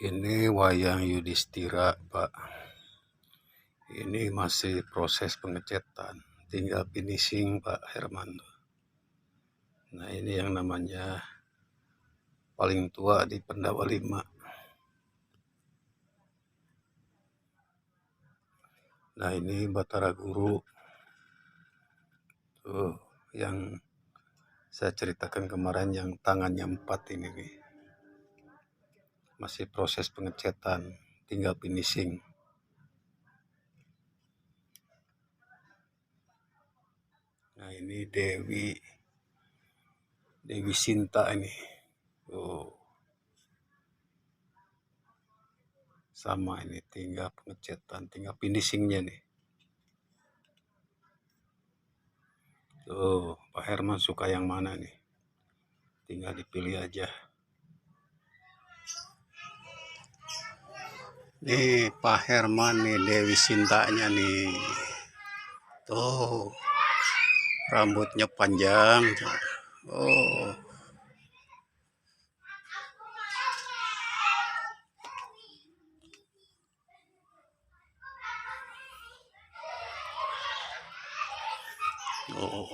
Ini wayang Yudhistira, Pak. Ini masih proses pengecetan, tinggal finishing, Pak Herman. Nah, ini yang namanya paling tua di Pendawa 5. Nah, ini Batara Guru. Tuh, yang saya ceritakan kemarin yang tangannya 4 ini nih. Masih proses pengecetan, tinggal finishing. Nah, ini Dewi Sinta ini. Tuh. Sama ini, tinggal pengecetan, tinggal finishingnya nih. Tuh, Pak Herman suka yang mana nih? Tinggal dipilih aja. Nih Pak Herman nih, Dewi Sintanya nih. Tuh, rambutnya panjang. Oh. Oh.